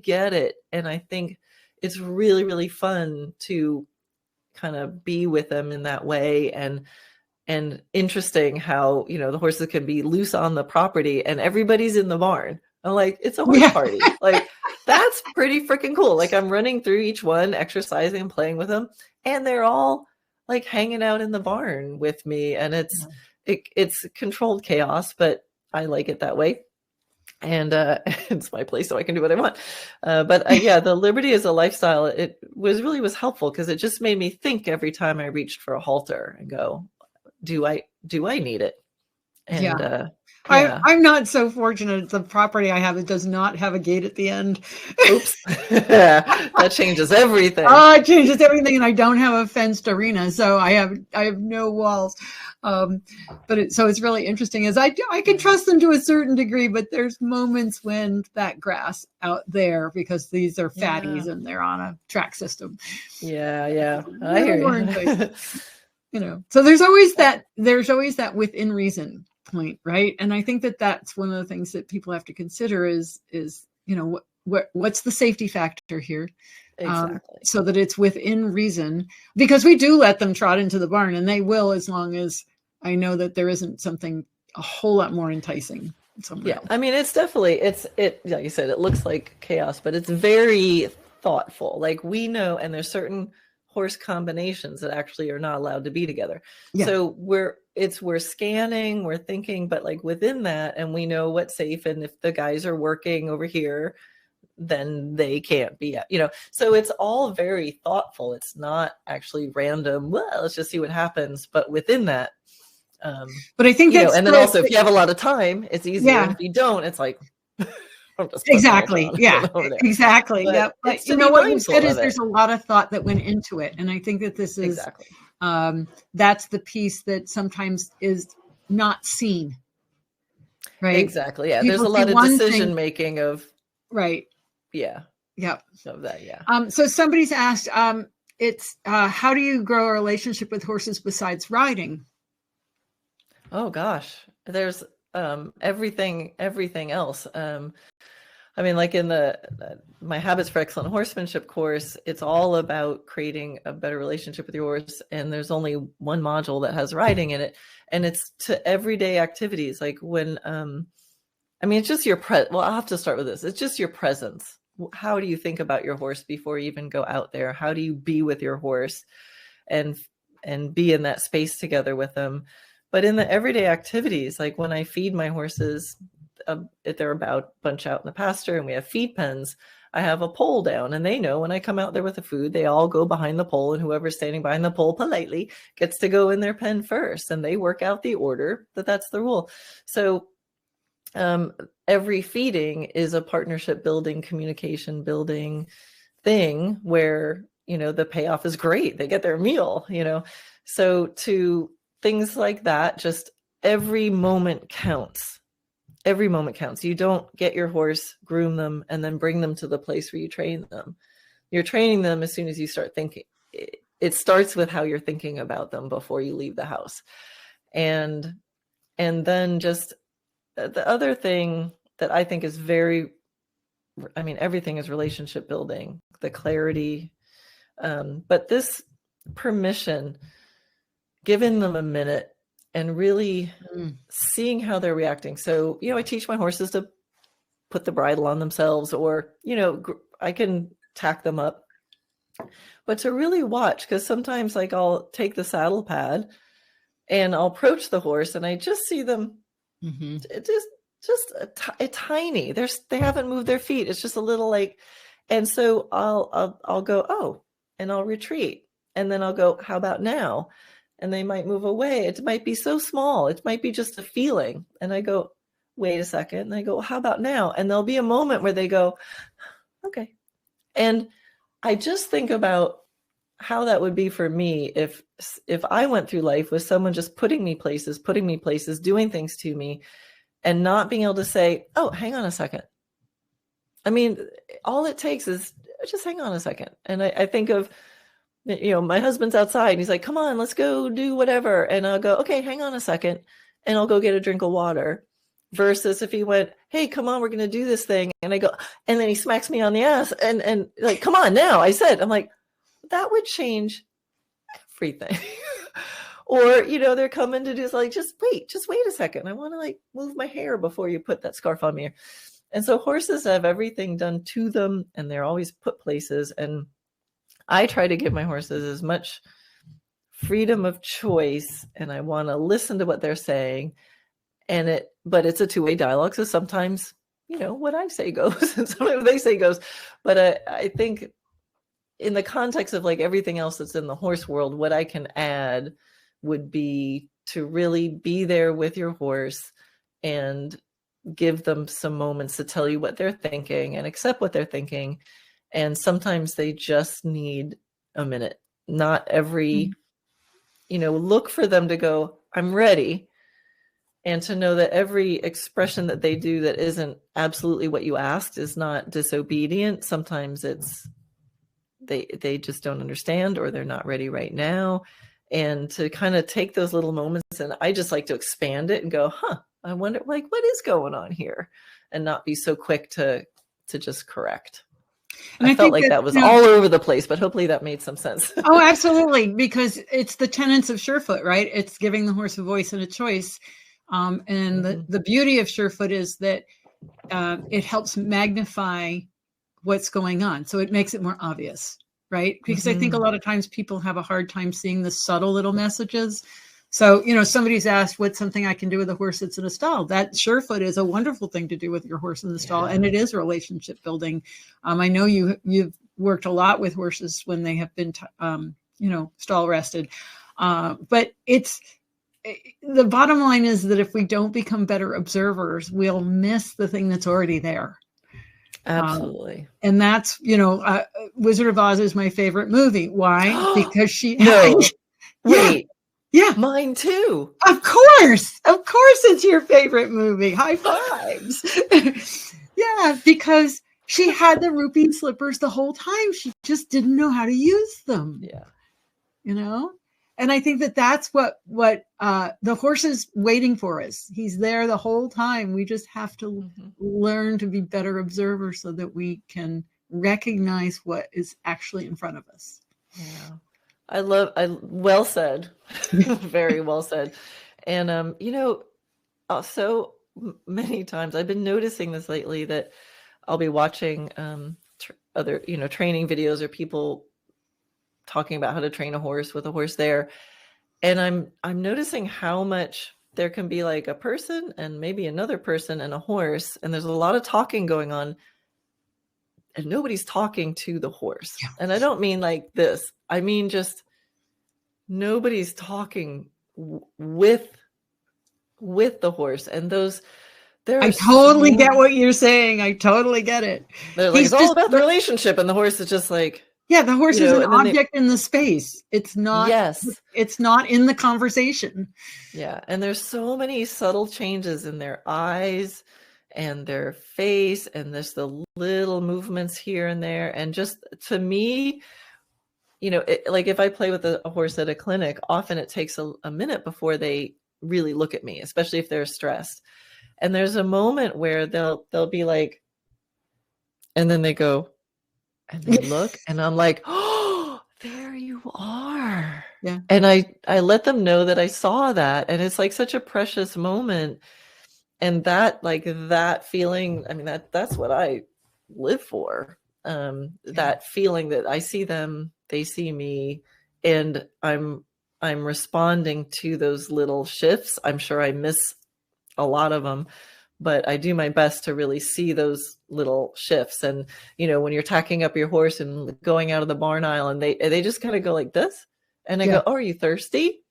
get it. And I think it's really, really fun to kind of be with them in that way. And interesting how, the horses can be loose on the property and everybody's in the barn. I'm like, it's a horse party. Like, that's pretty freaking cool. Like, I'm running through each one, exercising and playing with them, and they're all like hanging out in the barn with me. And it's controlled chaos, but I like it that way. And it's my place, so I can do what I want. But the Liberty as a lifestyle, it was helpful because it just made me think every time I reached for a halter and go, do I need it? And yeah. yeah. I'm not so fortunate. The property I have, it does not have a gate at the end. Oops. That changes everything. Oh, it changes everything, and I don't have a fenced arena, so I have no walls. But so it's really interesting. Is I can trust them to a certain degree, but there's moments when that grass out there, because these are fatties and they're on a track system. Yeah. I hear you. You know, so there's always that within reason point, right? And I think that's one of the things that people have to consider is you know, what's the safety factor here, Exactly. so that it's within reason, because we do let them trot into the barn, and they will, as long as I know that there isn't something a whole lot more enticing somewhere else. I mean, it's definitely like you said, it looks like chaos, but it's very thoughtful. Like, we know, and there's certain horse combinations that actually are not allowed to be together. So we're scanning, we're thinking, but like within that, and we know what's safe, and if the guys are working over here, then they can't be, you know. So it's all very thoughtful. It's not actually random, well, let's just see what happens. But within that, but I think you know, and then also if you have a lot of time, it's easier. And if you don't, it's like exactly. Exactly. But But you know what you said is there's a lot of thought that went into it. And I think that this is that's the piece that sometimes is not seen. Right. Exactly. Yeah. There's a lot of decision making of Yeah. Of that. So somebody's asked, it's how do you grow a relationship with horses besides riding? Oh gosh, there's everything else. I mean, like in my Habits for Excellent Horsemanship course, it's all about creating a better relationship with your horse. And there's only one module that has riding in it, and it's to everyday activities. Like when, I mean, it's just your well, I'll have to start with this. It's just your presence. How do you think about your horse before you even go out there? How do you be with your horse and be in that space together with them? But in the everyday activities, like when I feed my horses, if they're about a bunch out in the pasture and we have feed pens, I have a pole down, and they know when I come out there with the food, they all go behind the pole, and whoever's standing behind the pole politely gets to go in their pen first, and they work out the order, that's the rule. So every feeding is a partnership building, communication building thing where, you know, the payoff is great. They get their meal, you know. So to things like that, just every moment counts. Every moment counts. You don't get your horse, groom them, and then bring them to the place where you train them. You're training them as soon as you start thinking. It starts with how you're thinking about them before you leave the house. And then just the other thing that I think is everything is relationship building, the clarity. But this permission, giving them a minute and really seeing how they're reacting. So, you know, I teach my horses to put the bridle on themselves, or, you know, I can tack them up, but to really watch, because sometimes like I'll take the saddle pad and I'll approach the horse and I just see them just a tiny, they haven't moved their feet. It's just a little like, and so I'll go, oh, and I'll retreat. And then I'll go, how about now? And they might move away. It might be so small. It might be just a feeling. And I go, wait a second. And I go, how about now? And there'll be a moment where they go, okay. And I just think about how that would be for me if I went through life with someone just putting me places, doing things to me, and not being able to say, oh, hang on a second. I mean, all it takes is just hang on a second. And I think of, you know, my husband's outside and he's like, come on, let's go do whatever. And I'll go, okay, hang on a second. And I'll go get a drink of water. Versus if he went, hey, come on, we're going to do this thing. And I go, and then he smacks me on the ass and like, come on now. I'm like, that would change everything. Or, you know, they're coming to do like, just wait a second. I want to like move my hair before you put that scarf on me. And so horses have everything done to them, and they're always put places. And I try to give my horses as much freedom of choice, and I want to listen to what they're saying. But it's a two-way dialogue. So sometimes, you know, what I say goes and sometimes what they say goes. But I think in the context of like everything else that's in the horse world, what I can add would be to really be there with your horse and give them some moments to tell you what they're thinking and accept what they're thinking. And sometimes they just need a minute. Not every, look for them to go, I'm ready. And to know that every expression that they do that isn't absolutely what you asked is not disobedient. Sometimes it's they just don't understand, or they're not ready right now. And to kind of take those little moments, and I just like to expand it and go, I wonder, like, what is going on here? And not be so quick to just correct. And I felt like that was all over the place, but hopefully that made some sense. Oh, absolutely. Because it's the tenets of Surefoot, right? It's giving the horse a voice and a choice. And the beauty of Surefoot is that it helps magnify what's going on. So it makes it more obvious, right? Because I think a lot of times people have a hard time seeing the subtle little messages. So, somebody's asked, what's something I can do with a horse that's in a stall? That Surefoot is a wonderful thing to do with your horse in the stall. And it is relationship building. I know you've worked a lot with horses when they have been, stall rested. But the bottom line is that if we don't become better observers, we'll miss the thing that's already there. Absolutely. And that's, Wizard of Oz is my favorite movie. Why? Because she... No. Wait. Yeah. Mine too. Of course it's your favorite movie. High fives. Yeah, because she had the rupee slippers the whole time. She just didn't know how to use them. Yeah. And I think that's what the horse is waiting for us. He's there the whole time. We just have to learn to be better observers so that we can recognize what is actually in front of us. Yeah. Well said. Very well said. And, so many times I've been noticing this lately, that I'll be watching other, training videos or people talking about how to train a horse with a horse there. And I'm noticing how much there can be like a person and maybe another person and a horse. And there's a lot of talking going on, and nobody's talking to the horse. Yeah. And I don't mean like this. I mean, just nobody's talking with the horse. And I totally get what you're saying. I totally get it. They're like, it's all about the relationship. And the horse is just like, yeah, the horse is an object in the space. It's not, it's not in the conversation. Yeah. And there's so many subtle changes in their eyes and their face, and there's the little movements here and there. And just to me, like if I play with a horse at a clinic, often it takes a minute before they really look at me, especially if they're stressed. And there's a moment where they'll be like, and then they go, and they look, and I'm like, oh, there you are. Yeah. And I let them know that I saw that. And it's like such a precious moment. And that feeling, I mean, that's what I live for. That feeling that I see them, they see me, and I'm responding to those little shifts. I'm sure I miss a lot of them, but I do my best to really see those little shifts. And, when you're tacking up your horse and going out of the barn aisle, and they just kind of go like this, and I go, oh, are you thirsty?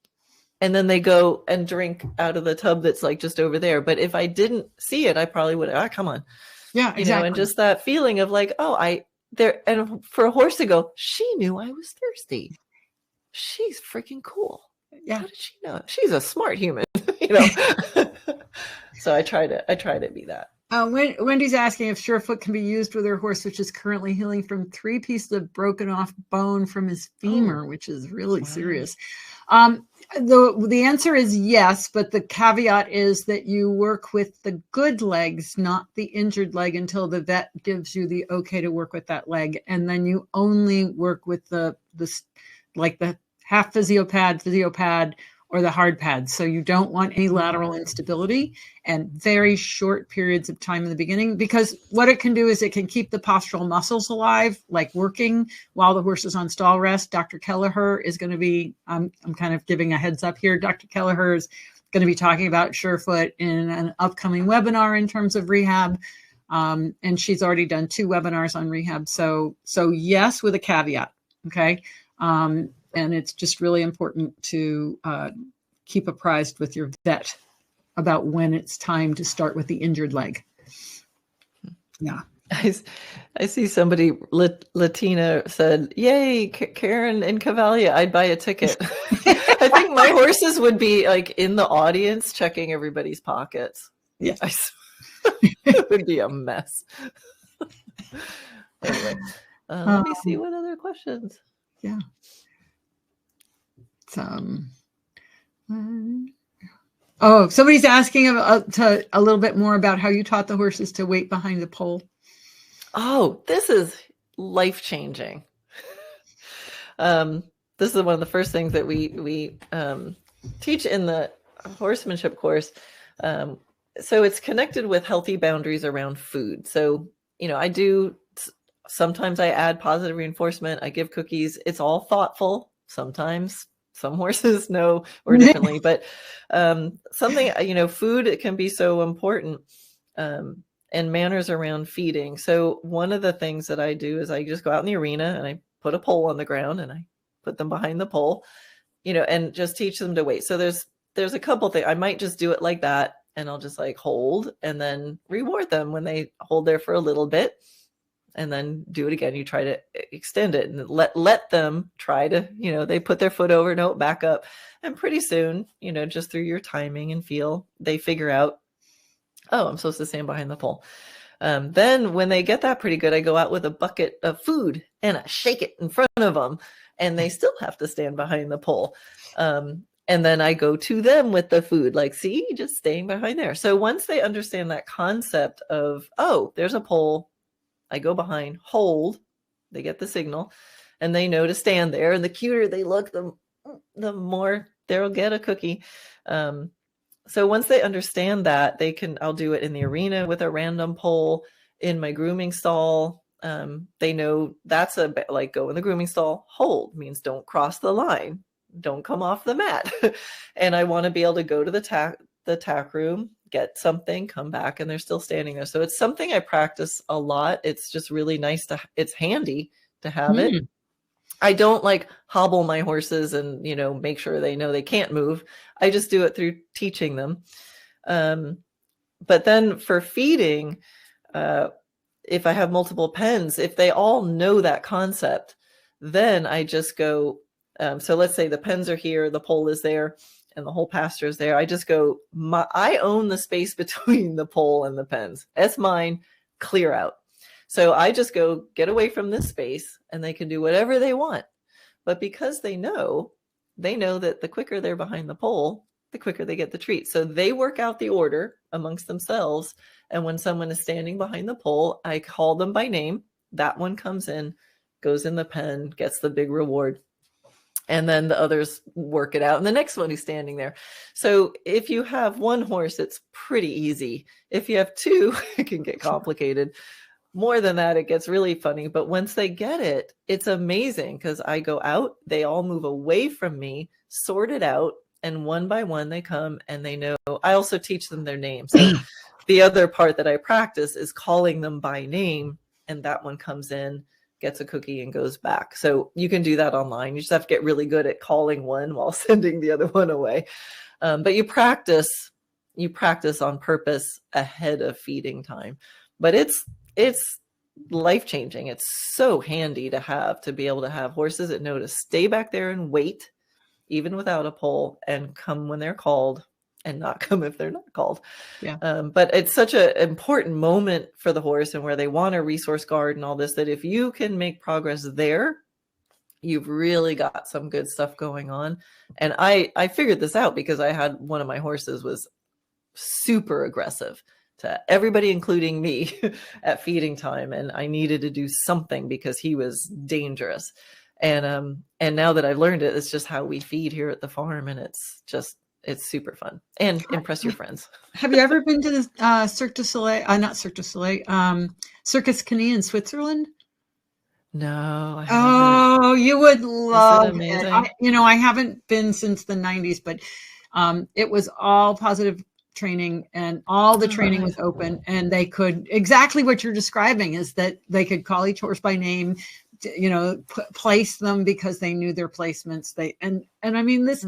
And then they go and drink out of the tub that's like just over there. But if I didn't see it, I probably would, come on. Yeah, exactly. And just that feeling of like, and for a horse to go, she knew I was thirsty. She's freaking cool. Yeah. How did she know? She's a smart human, So I try to be that. Wendy's asking if Surefoot can be used with her horse, which is currently healing from 3 pieces of broken off bone from his femur, which is really serious. The answer is yes, but the caveat is that you work with the good legs, not the injured leg, until the vet gives you the okay to work with that leg. And then you only work with the half physiopad, or the hard pads. So you don't want any lateral instability and very short periods of time in the beginning, because what it can do is it can keep the postural muscles alive, like working while the horse is on stall rest. Dr. Kelleher is going to be, I'm kind of giving a heads up here. Dr. Kelleher is going to be talking about Surefoot in an upcoming webinar in terms of rehab. And she's already done 2 webinars on rehab. So yes, with a caveat. Okay. And it's just really important to keep apprised with your vet about when it's time to start with the injured leg. Yeah. I see somebody, Latina, said, "Yay, Karen and Cavalia, I'd buy a ticket." I think my horses would be like in the audience checking everybody's pockets. Yes. It would be a mess. Anyway, let me see what other questions. Yeah. Somebody's asking a little bit more about how you taught the horses to wait behind the pole. Oh, this is life-changing. This is one of the first things that we teach in the horsemanship course. So it's connected with healthy boundaries around food. So, sometimes I add positive reinforcement. I give cookies. It's all thoughtful. Sometimes some horses know or differently, but something, food, it can be so important. And manners around feeding. So one of the things that I do is I just go out in the arena and I put a pole on the ground and I put them behind the pole, and just teach them to wait. So there's a couple things. I might just do it like that and I'll just like hold and then reward them when they hold there for a little bit and then do it again. You try to extend it and let them try to, they put their foot over, no, back up. And pretty soon, just through your timing and feel, they figure out, oh, I'm supposed to stand behind the pole. Then when they get that pretty good, I go out with a bucket of food and I shake it in front of them and they still have to stand behind the pole. And then I go to them with the food, like, see, just staying behind there. So once they understand that concept of, oh, there's a pole, I go behind, hold, they get the signal and they know to stand there. And the cuter they look, the more they'll get a cookie. So once they understand that, I'll do it in the arena with a random pole, in my grooming stall. They know that's like go in the grooming stall, hold means don't cross the line, don't come off the mat. And I want to be able to go to the tack room, get something, come back, and they're still standing there. So it's something I practice a lot. It's just really nice it's handy to have it. I don't like hobble my horses and, make sure they know they can't move. I just do it through teaching them. But then for feeding, if I have multiple pens, if they all know that concept, then I just go, so let's say the pens are here, the pole is there, and the whole pasture is there. I just go, I own the space between the pole and the pens. It's mine, clear out. So I just go get away from this space and they can do whatever they want. But because they know that the quicker they're behind the pole, the quicker they get the treat. So they work out the order amongst themselves. And when someone is standing behind the pole, I call them by name. That one comes in, goes in the pen, gets the big reward. And then the others work it out. And the next one who's standing there. So if you have one horse, it's pretty easy. If you have two, it can get complicated. More than that, it gets really funny. But once they get it, it's amazing because I go out, they all move away from me, sort it out, and one by one they come and they know. I also teach them their names. So the other part that I practice is calling them by name, and that one comes in, gets a cookie, and goes back. So you can do that online. You just have to get really good at calling one while sending the other one away. But you practice on purpose ahead of feeding time. But it's life-changing. It's so handy to be able to have horses that know to stay back there and wait, even without a pole, and come when they're called and not come if they're not called. Yeah. But it's such an important moment for the horse and where they want a resource guard and all this, that if you can make progress there, you've really got some good stuff going on. And I figured this out because I had one of my horses was super aggressive to everybody, including me, at feeding time. And I needed to do something because he was dangerous. And now that I've learned it, it's just how we feed here at the farm. And it's super fun and impress your friends. Have you ever been to the Cirque du Soleil, not Cirque du Soleil, Circus Knie in Switzerland? No. Oh, you would love it. Amazing? I haven't been since the 90s, but it was all positive training and all the training was open, and they could, exactly what you're describing is that they could call each horse by name, place them because they knew their placements. And I mean, this,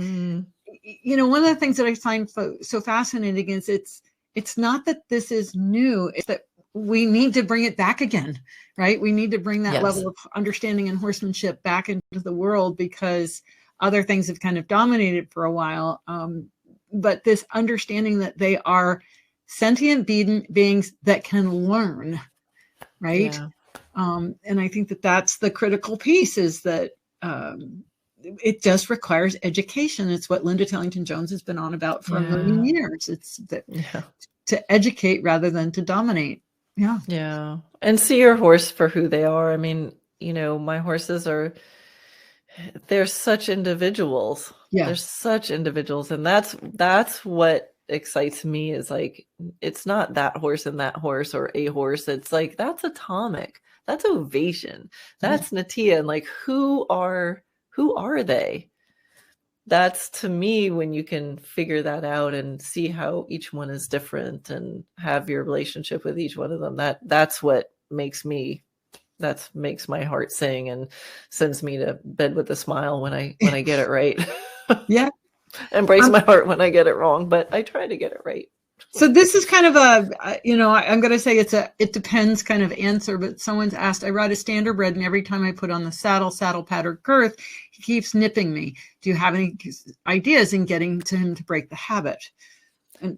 one of the things that I find so fascinating is it's not that this is new, it's that we need to bring it back again, right? We need to bring that level of understanding and horsemanship back into the world, because other things have kind of dominated for a while. But this understanding that they are sentient beings that can learn, right? Yeah. And I think that that's the critical piece, is that it just requires education. It's what Linda Tellington-Jones has been on about for a million years. It's that to educate rather than to dominate. Yeah. Yeah. And see your horse for who they are. I mean, my horses they're such individuals. Yeah. They're such individuals. And that's what excites me, is like, it's not that horse and that horse or a horse. It's like, that's Atomic. That's Ovation. That's Natia. And like, who are they? That's, to me, when you can figure that out and see how each one is different and have your relationship with each one of them, that's what makes my heart sing and sends me to bed with a smile when I get it right. Yeah. And breaks my heart when I get it wrong, but I try to get it right. So this is kind of I'm going to say it depends kind of answer, but someone's asked, I ride a standardbred, and every time I put on the saddle pad, or girth, he keeps nipping me. Do you have any ideas in getting to him to break the habit?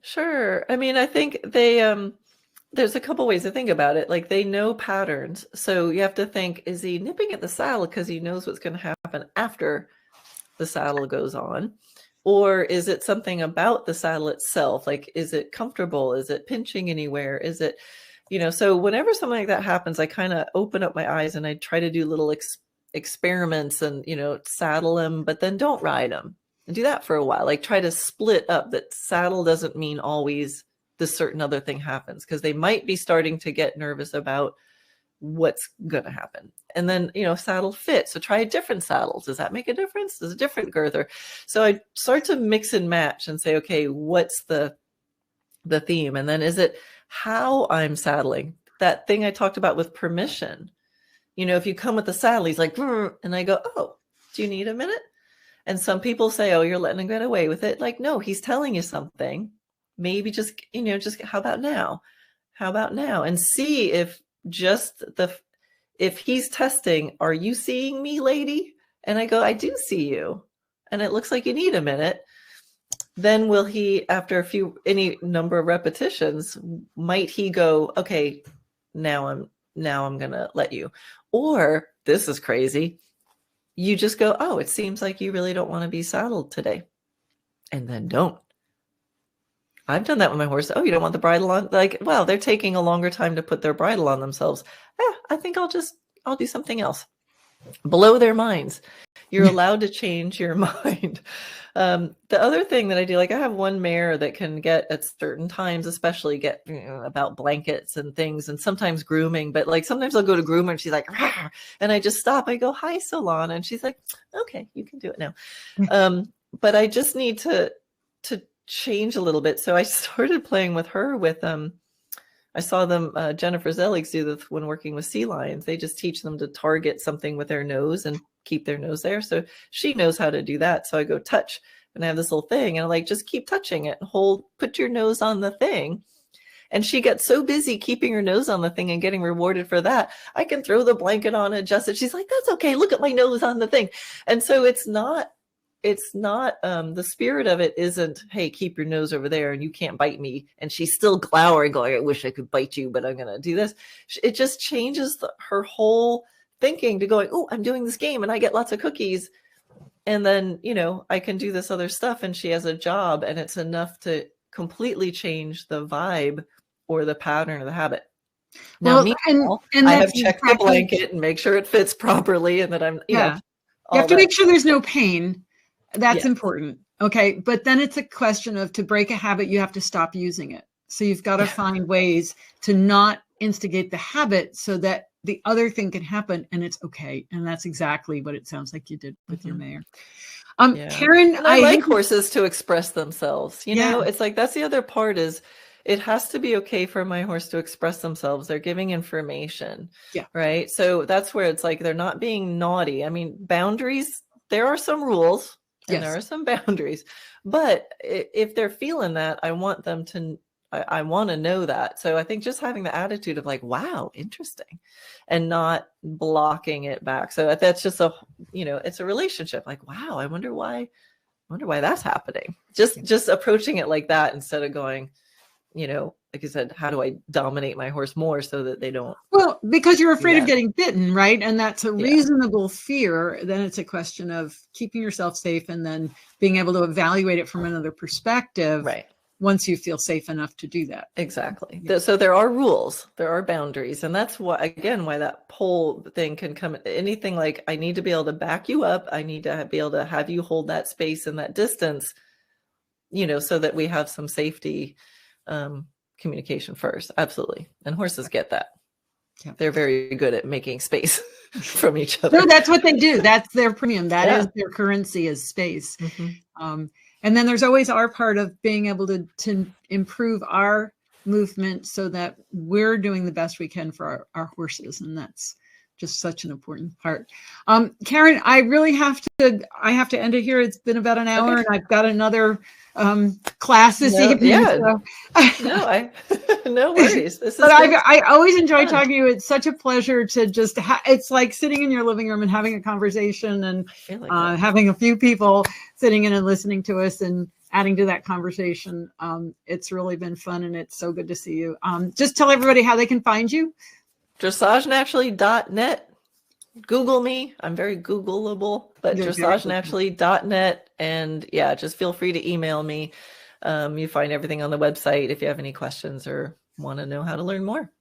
Sure. I mean, I think there's a couple ways to think about it. Like, they know patterns. So you have to think, is he nipping at the saddle because he knows what's going to happen after the saddle goes on? Or is it something about the saddle itself? Like, is it comfortable? Is it pinching anywhere? Is it, so whenever something like that happens, I kind of open up my eyes and I try to do little experiments and, saddle him, but then don't ride him, and do that for a while. Like, try to split up that saddle doesn't mean always this certain other thing happens, because they might be starting to get nervous about what's going to happen. And then, saddle fit. So try a different saddle. Does that make a difference? Does a different girther? So I start to mix and match and say, okay, what's the theme? And then, is it how I'm saddling? That thing I talked about with permission. If you come with the saddle, he's like, and I go, oh, do you need a minute? And some people say, oh, you're letting him get away with it. Like, no, he's telling you something. Maybe just how about now? How about now? And see if if he's testing, are you seeing me, lady? And I go, I do see you. And it looks like you need a minute. Then will he, after any number of repetitions, might he go, okay, now I'm going to let you. Or, this is crazy, you just go, oh, it seems like you really don't want to be saddled today. And then don't. I've done that with my horse. Oh, you don't want the bridle on? Like, well, they're taking a longer time to put their bridle on themselves. I think I'll do something else. Blow their minds. You're allowed to change your mind. The other thing that I do, like, I have one mare that can get at certain times, especially get about blankets and things, and sometimes grooming. But like, sometimes I'll go to groom her and she's like, rah! And I just stop. I go, hi, Solana. And she's like, okay, you can do it now. But I just need to change a little bit. So I started playing with her with I saw them, Jennifer Zelig do this when working with sea lions. They just teach them to target something with their nose and keep their nose there. So she knows how to do that. So I go touch, and I have this little thing, and I'm like, just keep touching it, put your nose on the thing. And she got so busy keeping her nose on the thing and getting rewarded for that. I can throw the blanket on, adjust it. She's like, that's okay. Look at my nose on the thing. And so it's not the spirit of it isn't, hey, keep your nose over there and you can't bite me. And she's still glowering, going, I wish I could bite you, but I'm going to do this. It just changes her whole thinking to going, oh, I'm doing this game and I get lots of cookies. And then, I can do this other stuff, and she has a job, and it's enough to completely change the vibe or the pattern of the habit. Now, and I have checked the blanket and make sure it fits properly, and that I'm, you have to make sure there's no pain. That's important. Okay. But then it's a question of, to break a habit, you have to stop using it. So you've got to find ways to not instigate the habit so that the other thing can happen and it's okay. And that's exactly what it sounds like you did with your mare. Karen, and I like horses to express themselves. It's like, that's the other part, is it has to be okay for my horse to express themselves. They're giving information. Yeah. Right. So that's where it's like, they're not being naughty. I mean, boundaries, there are some rules. and there are some boundaries. But if they're feeling that, I want them to, I want to know that. So I think just having the attitude of like, wow, interesting, and not blocking it back. So that's just it's a relationship. Like, wow, I wonder why that's happening. Just approaching it like that instead of going, like I said, how do I dominate my horse more so that they don't? Well, because you're afraid of getting bitten, right? And that's a reasonable fear. Then it's a question of keeping yourself safe and then being able to evaluate it from another perspective. Right. Once you feel safe enough to do that. Exactly. Yeah. So there are rules, there are boundaries. And that's why that pole thing can come. Anything like, I need to be able to back you up. I need to be able to have you hold that space and that distance, so that we have some safety communication first. Absolutely. And horses get that. Yeah. They're very good at making space from each other. No, that's what they do. That's their premium. That is their currency, is space. Mm-hmm. And then there's always our part of being able to improve our movement so that we're doing the best we can for our horses. And that's just such an important part. Karen, I have to end it here. It's been about an hour and I've got another class this evening. Yeah. So. No worries. But I always enjoy talking to you. It's such a pleasure to just, it's like sitting in your living room and having a conversation and having a few people sitting in and listening to us and adding to that conversation. It's really been fun and it's so good to see you. Just tell everybody how they can find you. DressageNaturally.net. Google me. I'm very Googleable, but DressageNaturally.net. And just feel free to email me. You find everything on the website if you have any questions or want to know how to learn more.